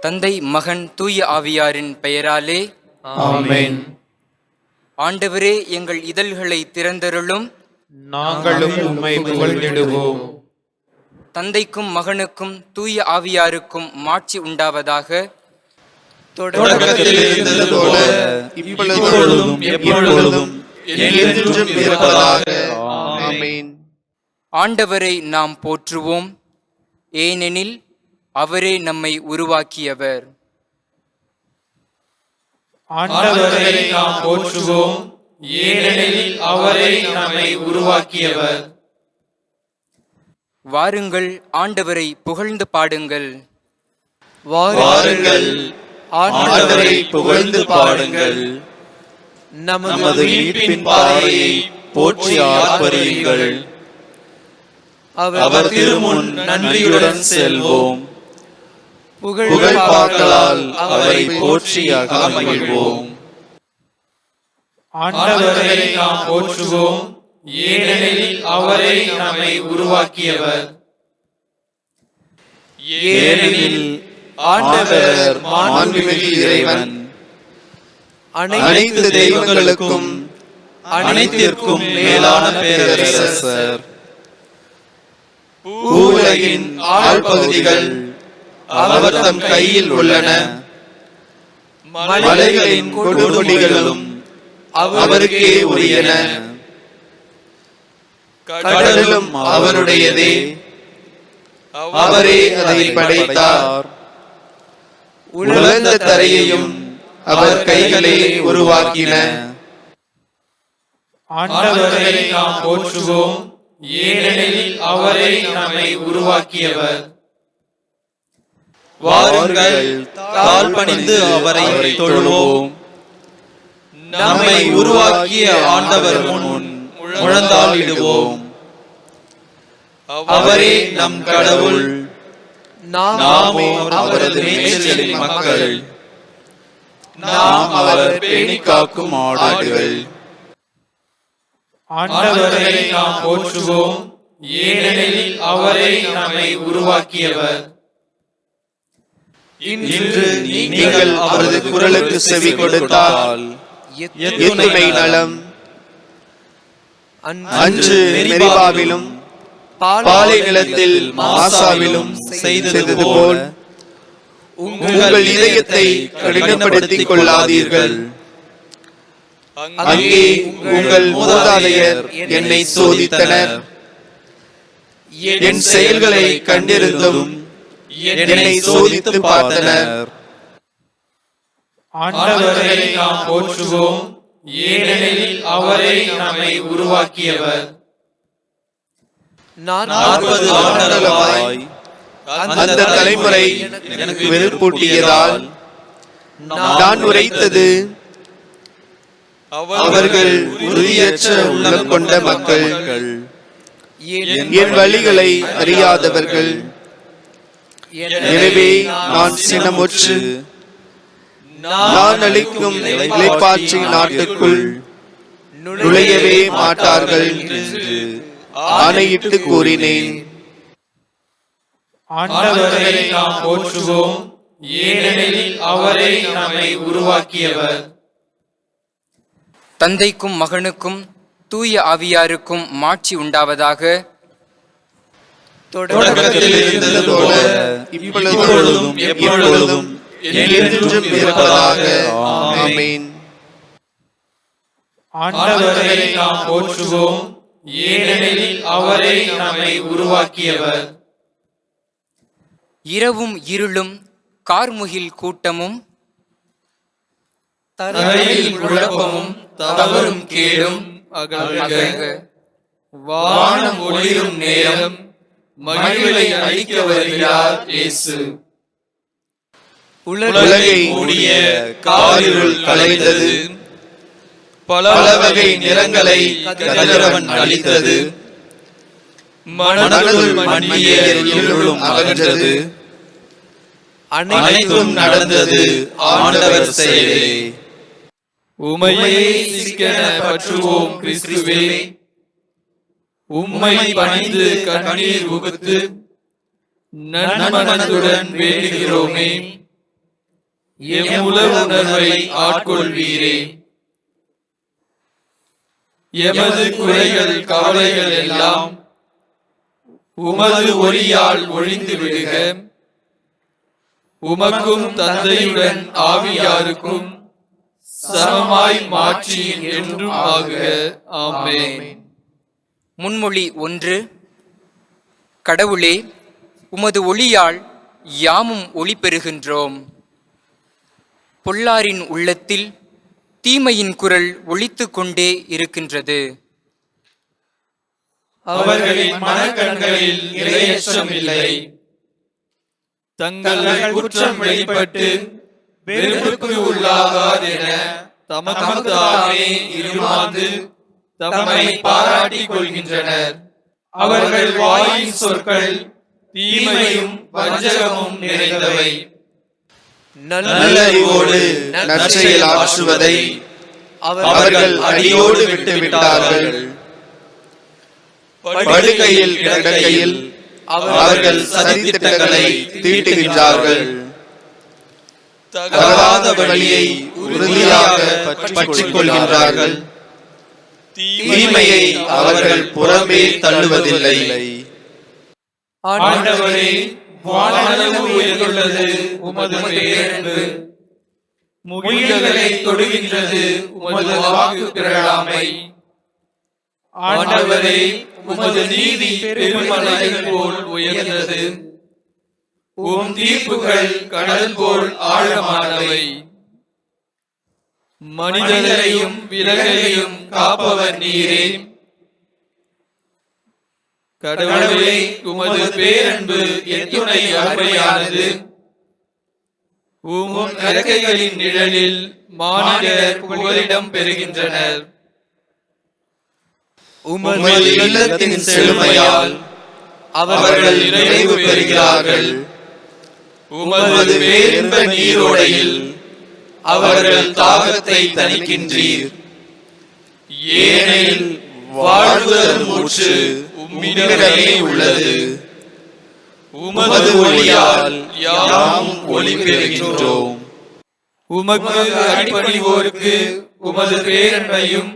தந்தை, மகன், தூய ஆவியாரின் பெயராலே ஆமென். ஆண்டவரே, எங்கள் இதழ்களை திறந்தருளும். நாங்களும் உம்மை புகழ்ந்திடுவோம். தந்தைக்கும் மகனுக்கும் தூய ஆவியாருக்கும் மாட்சி உண்டாவதாக. தொடக்கத்தில் இருந்தது போல இப்பொழுதும் எப்பொழுதும் என்றென்றும் இருப்பதாக. ஆமென். ஆண்டவரை நாம் போற்றுவோம், ஏனெனில் அவரே நம்மை உருவாக்கியவர். ஆண்டவரை நாம் போற்றுவோம், ஏனெனில் அவரே நம்மை உருவாக்கியவர். வாருங்கள், ஆண்டவரை புகழ்ந்து பாடுங்கள். வாருங்கள், ஆண்டவரை புகழ்ந்து பாடுங்கள். நமது மீட்பின் பாறையை போற்றி ஆர்ப்பரியுங்கள். அவர் திருமுன் நன்றியுடன் செல்வோம். புகழ்பாக்களால் அவரை போற்றி அகமகிழ்வோம். ஆண்டவரை நாம் போற்றுவோம், ஏனெனில் அவரே நம்மை உருவாக்கியவர். ஏனெனில் ஆண்டவர் மாண்புமிகு இறைவன், அனைத்து தெய்வங்களுக்கும் அனைத்திற்கும் மேலான பேரரசர். பூவுலகின் ஆழ்பகுதிகள் அவர் தம் கையில் உள்ளன. மலைகளின் கொடுமுடிகளும் அவருக்கே உரியன. கடலும் அவருடையதே, அவரே அதை படைத்தார். உலர்ந்த தரையையும் அவர் கைகளே உருவாக்கின. ஆண்டவரை நாம் போற்றுவோம், ஏனெனில் அவரே நம்மை உருவாக்கியவர். வாருங்கள், தாழ் பணிந்து அவரை தொழுவோம். நம்மை உருவாக்கிய ஆண்டவர் முன் முழந்தாளிடுவோம். அவரே நம் கடவுள், நாமோ அவரது மேய்ச்சலின் மக்கள். நாம் அவர் பேணி காக்கும் ஆடுகள். ஆண்டவரை நாம் போற்றுவோம், ஏனெனில் அவரே நம்மை உருவாக்கியவர். இன்று நீங்கள் அவரது குரலுக்கு செவி கொடுத்தால் எத்துணை நலம். அன்று மெரிபாவிலும் பாலை நிலத்தில் மாசாவிலும் செய்தது போல் உங்கள் இதயத்தை கடினப்படுத்திக் கொள்ளாதீர்கள். அங்கே உங்கள் மூதாதையர் என்னை சோதித்தனர். என் செயல்களை கண்டிருந்தும் என்னை சோதித்து பார்த்தனர். ஆண்டவரை நாம் போற்றுவோம், ஏனெனில் அவரே நம்மை உருவாக்கியவர். 40 ஆண்டுகளாய் அந்த தலைமுறை எனக்கு வெறுப்பூட்டியதால் நான் உரைத்தது, அவர்கள் உறுதியற்ற உள்ளம் கொண்ட மக்கள், என் வழிகளை அறியாதவர்கள். எனவே நான் சினமுற்று நான் அளிக்கும் இளைப்பாற்றி நாட்டுக்குள் நுழையவே மாட்டார்கள் என்று ஆணையிட்டு கூறினேன். ஆண்டவரை நாம் போற்றுவோம், ஏனெனில் அவரே நம்மை உருவாக்கியவர். தந்தைக்கும் மகனுக்கும் தூய ஆவியாருக்கும் மாட்சி உண்டாவதாக. தொடக்கத்தில் இருந்தது போல இப்பொழுதும் எப்பொழுதும் என்றென்றும் இருப்பதாக. ஆமென். ஆண்டவரை நாம் போற்றுவோம், ஏனெனில் அவரே நம்மை உருவாக்கியவர். இரவும் இருளும் கார்முகில் கூட்டமும் தரையில் குழப்பமும் தவறும் கேடும் அகல்க. வானம் ஒளிரும் நேரம் மகிழ்வை அளிக்க வருகிறார் இயேசு. உலகை மூடிய காரிருள் கலைந்தது. பல வகை நிறங்களை கதிரவன் அளித்தது. மனதுள் மன்னிய இருளும் அகன்றது. அனைத்தும் நடந்தது ஆண்டவர் செயலே. உமையே சிக்கன பற்றுவோம் கிறிஸ்துவே, உம்மை பணிந்து கண்ணீர் உகுத்து நன்மனதுடன் வேண்டுகிறோமே. எம்முல உணர்வை ஆட்கொள்வீரே. எமது குறைகள் கவலைகள் எல்லாம் உமது ஒளியால் ஒழிந்து விடுக. உமக்கும் தந்தையுடன் ஆவியாருக்கும் சமமாய் மாற்றி என்றும் ஆகுக. ஆமென். முன்மொழி 1. கடவுளே, உமது ஒளியால் யாமும் ஒளி பெறுகின்றோம். பொல்லாரின் உள்ளத்தில் தீமையின் குரல் ஒலித்துக் கொண்டே இருக்கின்றது. அவர்களின் மனக்கண்களில் இரையச்சம் இல்லை. தங்கள் குற்றம் வெளிப்பட்டு வெறுப்புக்கு உள்ளாகார் என தமக்குத்தாமே இருமாந்து தம்மை பாராட்டிக் கொள்கின்றனர். அவர்கள் வாயின் சொற்கள் தீமையும் வஞ்சகமும் நிறைந்தவை. நல்லறிவோடு நற்செயல் ஆற்றுவதை அவர்கள் அடியோடு விட்டுவிட்டார்கள். படுக்கையில் கிடக்கையில் அவர்கள் சதித்திட்டங்களை தீட்டுகின்றார்கள். தகாத வழியை உறுதியாக பற்றிக் கொள்கின்றார்கள். தீமையை அவர்கள் புறம்பே தள்ளுவதில்லை. ஆண்டவரே, வானளவு உயர்ந்துள்ளது உமது பேரன்பு. முகில்களை தொடுகின்றது உமது வாக்கு பிறழாமை. ஆண்டவரே, உமது நீதி பெருமலைகள் போல் உயர்ந்தது. உம் தீர்ப்புகள் கடல் போல் ஆழமானவை. மனிதரையும் விலகையும் காப்பவர் நீரே. கடவுளே, உமது பேரன்பு எத்துணை அருமையானது. உம் இறக்கைகளின் நிழலில் மானிடர் புகலிடம் பெறுகின்றனர். உமது இல்லத்தின் செழுமையால் அவர்கள் நிறைவு பெறுகிறார்கள். உமது பேரின்ப நீரோடையில் அவர்கள் தாகத்தை தணிக்கின்றீர். ஏனெனில் வாழ்வதன் ஊற்று உம்மிடமே உள்ளது. உமது ஒளியால் யாம் ஒளி பெறுகின்றோம். உமக்கு அடிபணிவோருக்கு உமது பேரன்பையும்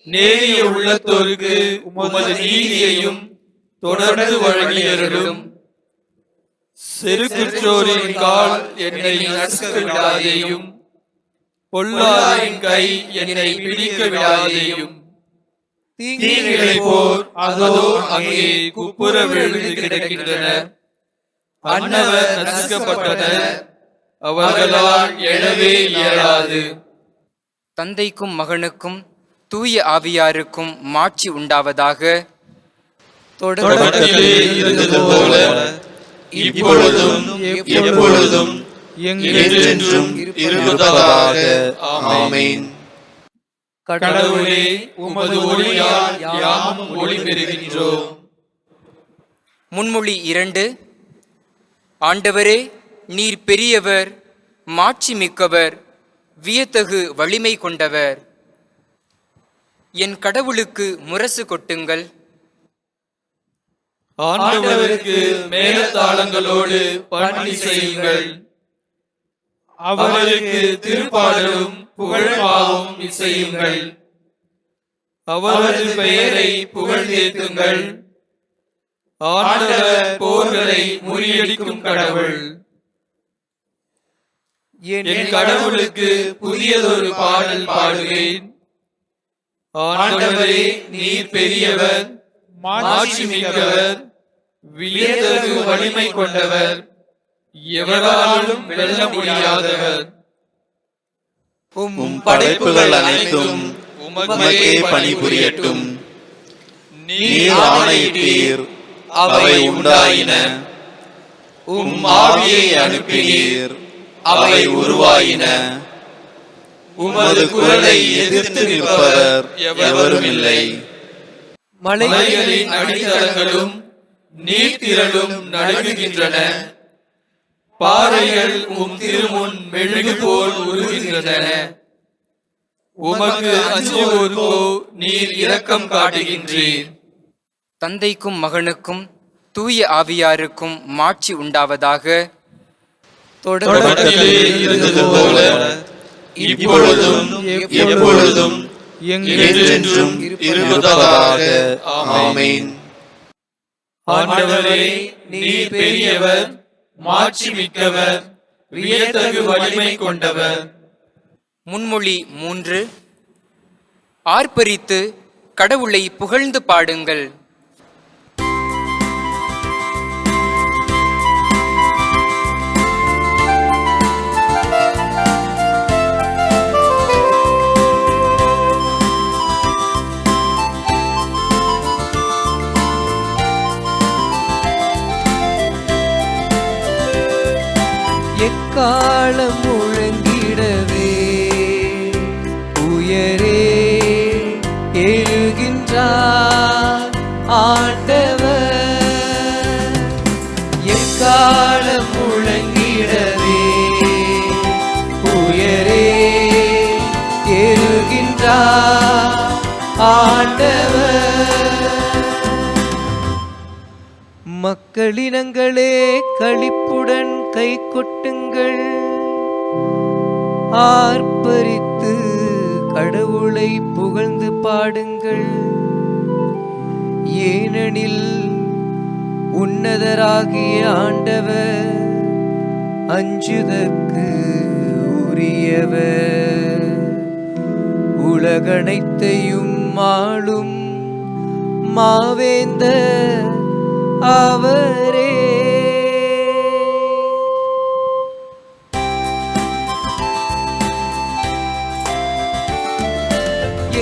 நேரிய உள்ளத்தோருக்கு உமது நீதியையும் தொடர்ந்து வழங்கியருளும். செருக்குற்றோரின் கால் என்னை நசுக்க விடாதேயும், பொல்லாரின் கை என்னை பிடிக்க விடாதேயும். தீங்கிழை போர் அதோ அங்கே குப்புற விழுந்து கிடக்கின்றன. அன்னவர் நசுக்கப்பட்டனர், அவர்களால் எழவே இயலாது. தந்தைக்கும் மகனுக்கும் தூய ஆவியாருக்கும் மாட்சி உண்டாவதாக. தொடக்கத்திலே இருந்தது போல இப்பொழுதும் எப்பொழுதும் என்றென்றும் இருப்பதாக. ஆமென். கடவுளே, உமது ஒளியால் யாமும் ஒளி பெறுகின்றோம். முன்மொழி 2. ஆண்டவரே, நீர் பெரியவர், மாட்சி மிக்கவர், வியத்தகு வலிமை கொண்டவர். என் கடவுளுக்கு முரசு கொட்டுங்கள். ஆண்டவருக்கு மேலத்தாளங்களோடு பணி செய்யுங்கள். அவருக்கு திருப்பாடலும் புகழ்பாவும் இசையுங்கள். அவரது பெயரை புகழ்ந்தேத்துங்கள். ஆண்டவர் போர்களை முறியடிக்கும் கடவுள். என் கடவுளுக்கு புதியதொரு பாடல் பாடுவேன். ஆண்டவரே, நீர் பெரியவர், மாட்சி மிக்கவர், வியத்தகு வலிமை கொண்டவர், எவராலும் வெல்ல முடியாதவர். உம் படைப்புகள் அனைத்தும் உமக்கே பணிபுரியட்டும். நீர் ஆணையிட்டீர், அவை உண்டாயின. உம் ஆவியை அனுப்பினீர், அவை உருவாயின. உமது குரலை எதிர்த்து நிற்பவர் எவரும் இல்லை. மலைகளின் அடித்தளங்களும் நீர்த்திரளும் நடுங்குகின்றன. பாறைகள் உம் திருமுன் மெழுகு போல் உருகுகின்றன. உமக்கு அஞ்சுவோர்க்கோ நீர் இரக்கம் காட்டுகின்றீர். தந்தைக்கும் மகனுக்கும் தூய ஆவியாருக்கும் மாட்சி உண்டாவதாக. தொடக்கத்திலே இருந்தது போல இப்பொழுதும் எப்பொழுதும் என்றென்றும் இருப்பதாக. ஆமென். ஆண்டவரே, நீர் பெரியவர், மாட்சிமிக்கவர், வியத்தகு வலிமை கொண்டவர். முன்மொழி 3. ஆர்ப்பரித்து கடவுளை புகழ்ந்து பாடுங்கள். எக்காலம் முழங்கிடவே உயரே எழுகின்றார் ஆண்டவர். எக்காலம் முழங்கிடவே உயரே எழுகின்றார் ஆண்டவர். மக்களினங்களே களிப்புடன் கை கொட்டுங்கள், ஆர்ப்பரித்து கடவுளை புகழ்ந்து பாடுங்கள். ஏனெனில் உன்னதராகிய ஆண்டவர் அஞ்சுதற்கு உரியவர். உலகனைத்தையும் ஆளும் மாவேந்தர் அவரே.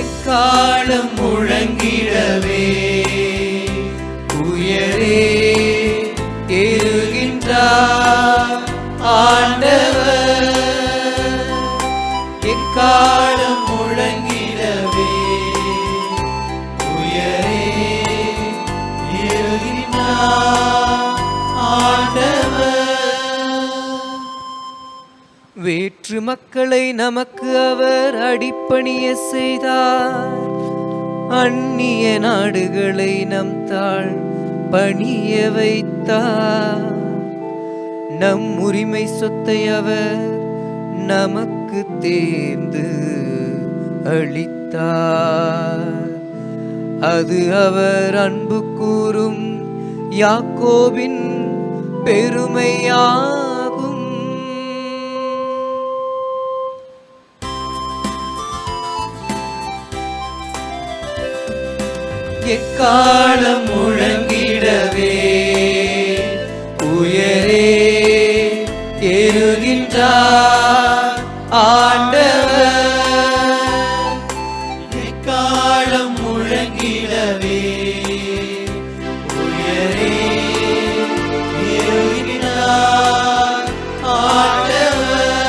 எக்காலம் முழங்கிடவே உயரே எழுகின்றார் ஆண்டவர். எக்காலம் முழங்கிடவே உயரே எழுகின்றார் ஆண்டவர். வேற்று மக்களை நமக்கு அவர் அடிப்பணிய செய்தார், அந்நிய நாடுகளை நம் தாழ் பணிய வைத்தார். நம் உரிமை சொத்தை அவர் நமக்கு தேர்ந்து அளித்தார். அது அவர் அன்பு கூறும் யாக்கோபின் பெருமையாகும். எக்காலம் முழங்கிடவே உயரே எழுகின்றார் ஆண்டவர். எக்காலம் முழங்கிடவே உயரே எழுகின்றார் ஆண்டவர்.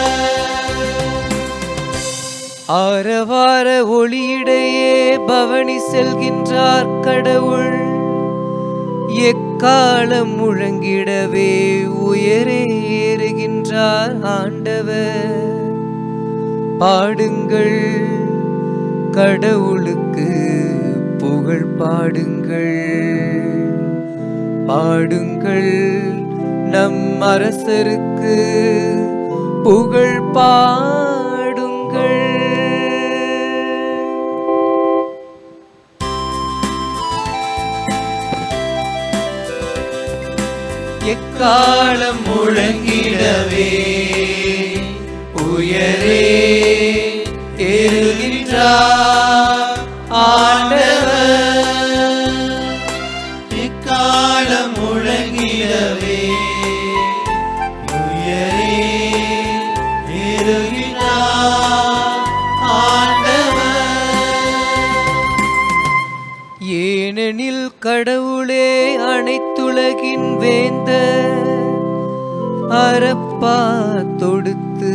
ஆரவார ஒளியிடையே பவனி செல்கின்றார் கடவுள். எக்காலம் முழங்கிடவே உயரே ஏறுகின்றார் ஆண்டவர். பாடுங்கள், கடவுளுக்கு புகழ் பாடுங்கள். பாடுங்கள், நம் அரசருக்கு புகழ் பாடுங்கள். எக்காலம் முழங்கிடவே உயரே எழுகின்றார் ஆண்டவர். எக்காலம் முழங்கிடவே உயரே எழுகின்றார் ஆண்டவர். ஏனெனில் கடவுளே அனைத்துலகின் வேந்தர், அரப்பா தொடுத்து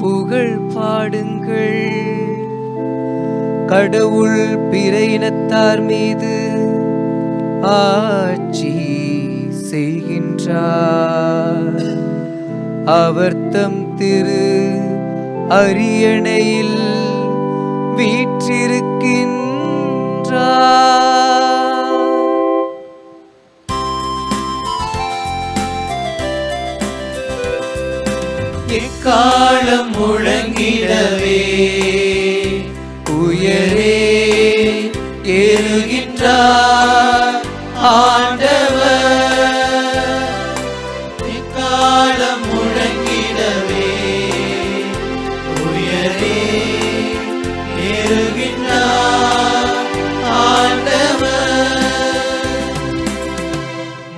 புகழ் பாடுங்கள். கடவுள் பிற இனத்தார் மீது ஆட்சி செய்கின்றார். அவர் தம் திரு அரியணையில் வீற்றிருக்கின்றார்.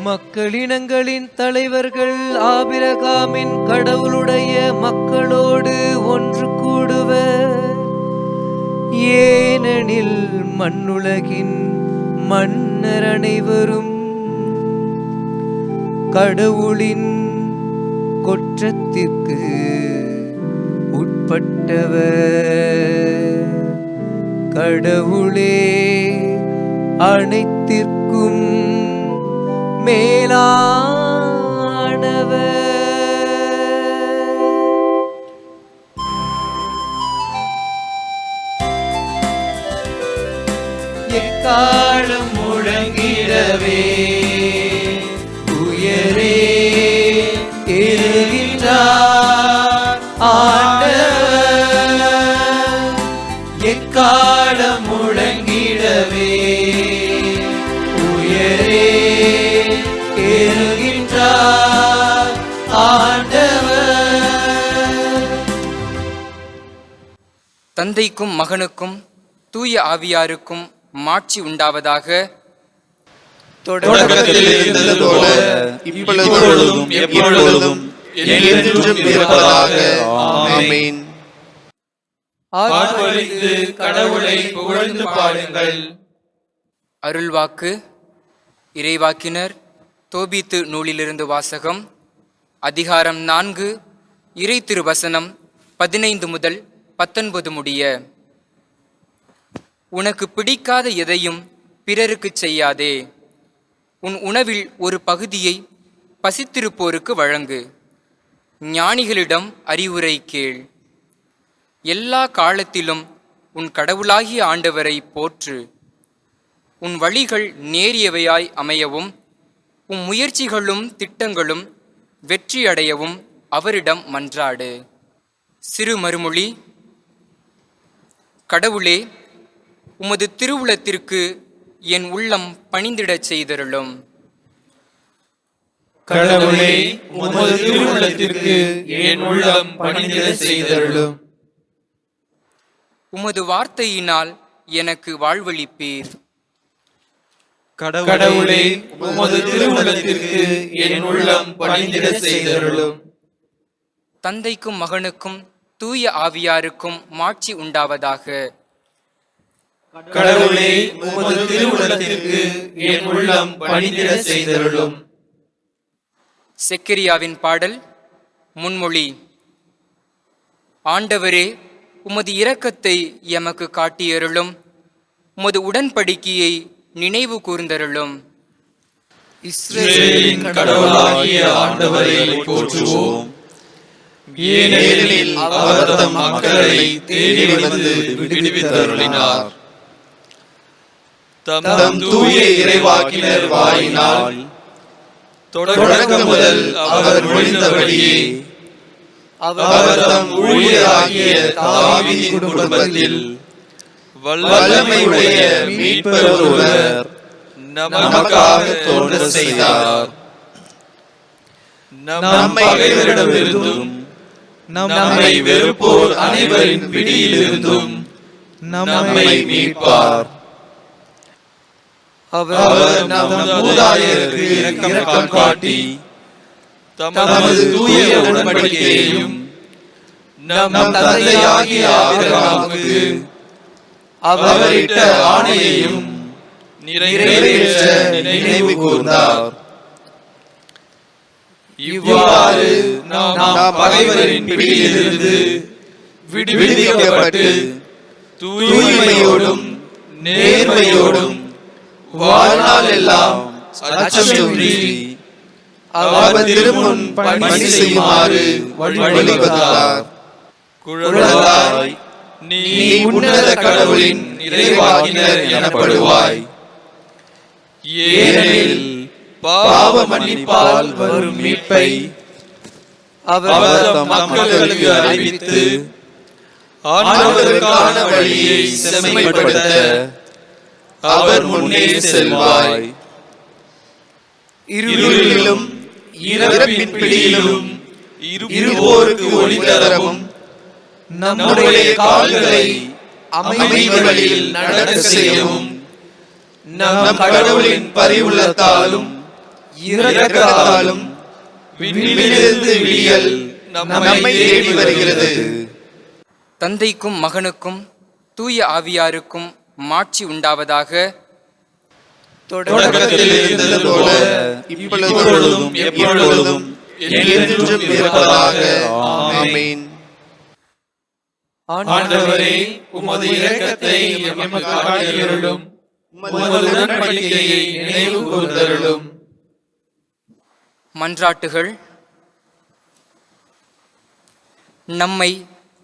மக்களினங்களின் தலைவர்கள் ஆபிரகாமின் கடவுளுடைய மக்களோடு ஒன்று கூடுவர். ஏனெனில் மண்ணுலகின் மன்னர் அனைவரும் கடவுளின் கொற்றத்திற்கு உட்பட்டவர். கடவுளே அனைத்திற்கும் மேலானவர். எக்காலம் முழங்கிடவே உயரே எழுகின்றார் ஆண்டவர். எக்காலம் முழங்கிடவே உயரே எழுகின்றார் ஆண்டவர். தந்தைக்கும் மகனுக்கும் தூய ஆவியாருக்கும் மாட்சி உண்டாவதாக. தொடக்கத்தில் இருந்தது போல இப்பொழுதும் எப்பொழுதும் என்றென்றும் இருப்பதாக. ஆமென். ஆர்ப்பரித்து கடவுளை புகழ்ந்து பாடுங்கள். அருள்வாக்கு. இறைவாக்கினர் தோபித்து நூலிலிருந்து வாசகம். அதிகாரம் 4, இறை திருவசனம் 15 முதல் 19 முடிய. உனக்கு பிடிக்காத எதையும் பிறருக்கு செய்யாதே. உன் உணவில் ஒரு பகுதியை பசித்திருப்போருக்கு வழங்கு. ஞானிகளிடம் அறிவுரை கேள். எல்லா காலத்திலும் உன் கடவுளாகிய ஆண்டவரை போற்று. உன் வழிகள் நேரியவையாய் அமையவும் உன் முயற்சிகளும் திட்டங்களும் வெற்றியடையவும் அவரிடம் மன்றாடு. சிறு மறுமொழி. கடவுளே, உமது திருவுளத்திற்கு என் உள்ளம் பணிந்திடச் செய்தருளும். கடவுளே, உமது திருவுள்ளத்திற்கு என் உள்ளம் பணிந்திடச் செய்தருளும். உமது வார்த்தையினால் எனக்கு வாழ்வளிப்பீர். கடவுளே, உமது திருவுள்ளத்திற்கு என் உள்ளம் பணிந்திடச் செய்தருளும். தந்தைக்கும் மகனுக்கும் தூய ஆவியாருக்கும் மாட்சி உண்டாவதாக. கடவுளே, உமது திருவுள்ளத்திற்கு என் உள்ளம் பணிந்திடச் செய்தருளும். செக்கரியாவின் பாடல். முன்மொழி. ஆண்டவரே, உமது இரக்கத்தை எமக்கு காட்டியருளும். உமது உடன்படிக்கையை நினைவு கூர்ந்தருளும். இஸ்ரவேலின் கடவுளாகிய ஆண்டவரை போற்றுவோம். ஏனெனில் அவர் தம் மக்களை தேடி வந்து விடுவித்தருளினார். தம் தூய இறைவாக்கினர் வாயினால் தொடக்கம் முதல் அவர் மொழிந்தபடியே அவர் தம் ஊழியராகிய தாவீதின் குடும்பத்தில் வல்லமையுடைய மீட்பர் ஒருவர் நமக்காக தோன்ற செய்தார். நம் பகைவரிடமிருந்தும் நம்மை வெறுப்போர் அனைவரின் பிடியிலிருந்தும் நம்மை மீட்பார். அவர் நம் மூதாதையருக்கு இரக்கம் காட்டி தமது தூய உடன்படிக்கையையும் நம் தந்தையாகிய ஆபிரகாமுக்கு அவரிட்ட ஆணையையும் நிறைவேற்ற நினைவு கூர்ந்தார். இவ்வாறு நாம் பகைவரின் பிடியிலிருந்து விடுவிக்கப்பட்டு தூய்மையோடும் நேர்மையோடும் வாழ்நாள் எல்லாம் அச்சமின்றி அவர் திருமுன் பணி செய்யுமாறு வழிவகுத்தார். குழந்தாய், நீ உன்னத கடவுளின் இறைவாக்கினர் எனப்படுவாய். ஏனெனில் பாவ மன்னிப்பால் வரும் மீட்பை அவர் தம் மக்களுக்கு அறிவித்து ஆண்டவருக்கான வழியை செம்மைப்படுத்த அவர் முன்னே செல்வாய். இருளிலும் இறப்பின் பிடியிலும் இருப்போருக்கு ஒளி தரவும் நம்முடைய கால்களை அமைதி வழியில் நடக்க செய்யவும் நம் கடவுளின் பரிவுள்ளத்தாலும் இரக்கத்தாலும் விண்ணிலிருந்து விடியல் நம்மை தேடி வருகிறது. தந்தைக்கும் மகனுக்கும் தூய ஆவியாருக்கும் மாட்சி உண்டாவதாக. தொடக்கத்தில் இருந்தது போல இப்பொழுதும் எப்பொழுதும் என்றென்றும் இருப்பதாக. ஆமென். ஆண்டவரே, உமது இரக்கத்தை எமக்கு காட்டியருளும், உமது உடன்படிக்கையை நினைவு கூர்ந்தருளும். மன்றாட்டுகள். நம்மை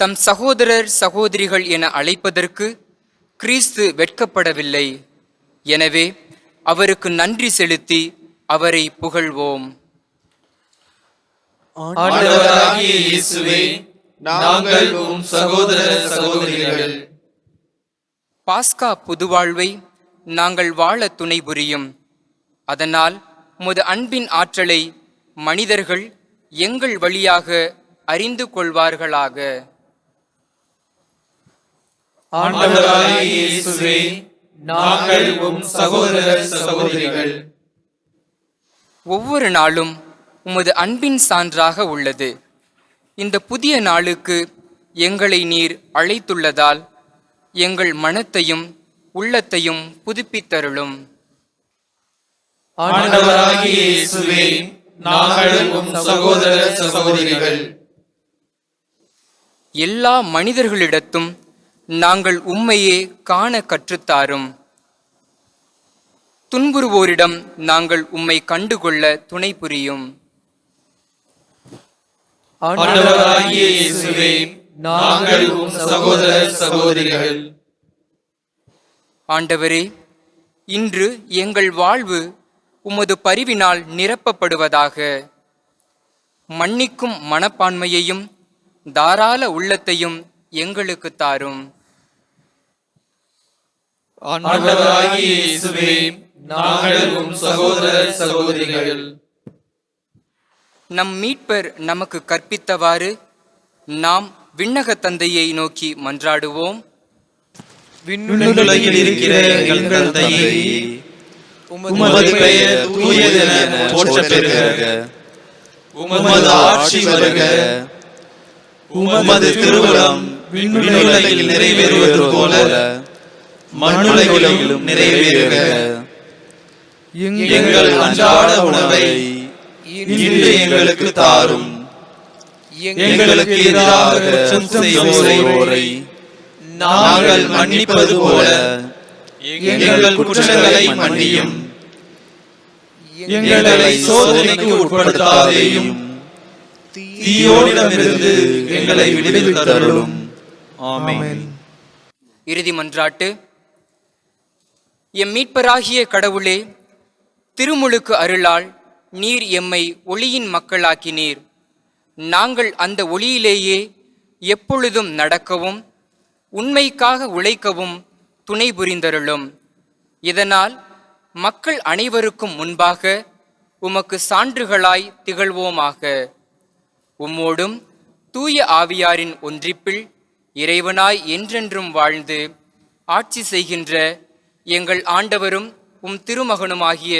தம் சகோதரர் சகோதரிகள் என அழைப்பதற்கு கிறிஸ்து வெட்கப்படவில்லை. எனவே அவருக்கு நன்றி செலுத்தி அவரை புகழ்வோம். ஆண்டவராகிய இயேசுவே, நாங்கள் உம் சகோதர சகோதரிகள். பாஸ்கா புதுவாழ்வை நாங்கள் வாழ துணை புரியும். அதனால் உமது அன்பின் ஆற்றலை மனிதர்கள் எங்கள் வழியாக அறிந்து கொள்வார்களாக. ஆண்டவராகிய இயேசுவே, நாங்கள் உம் சகோதர சகோதரிகள். ஒவ்வொரு நாளும் உமது அன்பின் சான்றாக உள்ளது. இந்த புதிய நாளுக்கு எங்களை நீர் அழைத்துள்ளதால் எங்கள் மனத்தையும் உள்ளத்தையும் புதுப்பித்தருளும். ஆண்டவராகிய இயேசுவே, நாங்கள் உம் சகோதர சகோதரிகள். எல்லா மனிதர்களிடத்தும் நாங்கள் உம்மையே காண கற்றுத்தாரும். துன்புறுவோரிடம் நாங்கள் உம்மை கண்டுகொள்ள துணை புரியும். ஆண்டவராகிய இயேசுவே, நாங்கள் உம் சகோதர சகோதரிகள். ஆண்டவரே, இன்று எங்கள் வாழ்வு உமது பரிவினால் நிரப்பப்படுவதாக. மன்னிக்கும் மனப்பான்மையையும் தாராள உள்ளத்தையும் எங்களுக்கு தாரும். ஆண்டவராகிய இயேசுவே, நாங்கள் உம் சகோதர சகோதரிகள். நம் மீட்பர் நமக்கு கற்பித்தவாறு நாம் விண்ணக தந்தையை நோக்கி மன்றாடுவோம். விண்ணுலகில் இருக்கிற எங்கள் தந்தையே, உமது பெயர் தூயதென போற்றப் பெறுக. உமது ஆட்சி வருக. உமது திருவுளம் விண்ணுலகில் நிறைவேறுவது போல மண்ணுலகிலும் நிறைவேறுக. எங்கள் அன்றாட உணவை இன்று எங்களுக்கு தாரும். எங்களுக்கு எதிராக குற்றம் செய்வோரை நாங்கள் மன்னிப்பது போல எங்கள் குற்றங்களை மன்னியும். எங்களை சோதனைக்கு உட்படுத்தாதேயும், தீயோனிடமிருந்து எங்களை விடுவித்தருளும். ஆமென். இறுதி மன்றாட்டு. எம் மீட்பராகிய கடவுளே, திருமுழுக்கு அருளால் நீர் எம்மை ஒளியின் மக்களாக்கினீர். நாங்கள் அந்த ஒளியிலேயே எப்பொழுதும் நடக்கவும் உண்மைக்காக உழைக்கவும் துணை புரிந்தருளும். இதனால் மக்கள் அனைவருக்கும் முன்பாக உமக்கு சான்றுகளாய் திகழ்வோமாக. உம்மோடும் தூய ஆவியாரின் ஒன்றிப்பில் இறைவனாய் என்றென்றும் வாழ்ந்து ஆட்சி செய்கின்ற எங்கள் ஆண்டவரும் உம் திருமகனுமாகிய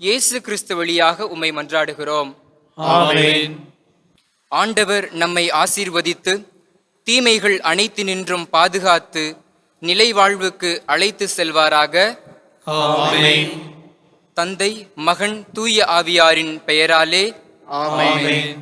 இயேசு கிறிஸ்து வழியாக உம்மை மன்றாடுகிறோம். ஆமென். ஆண்டவர் நம்மை ஆசீர்வதித்து தீமைகள் அனைத்தினின்றும் பாதுகாத்து நிலை வாழ்வுக்கு அழைத்து செல்வாராக. ஆமென். தந்தை, மகன், தூய ஆவியாரின் பெயராலே ஆமென். ஆமென்.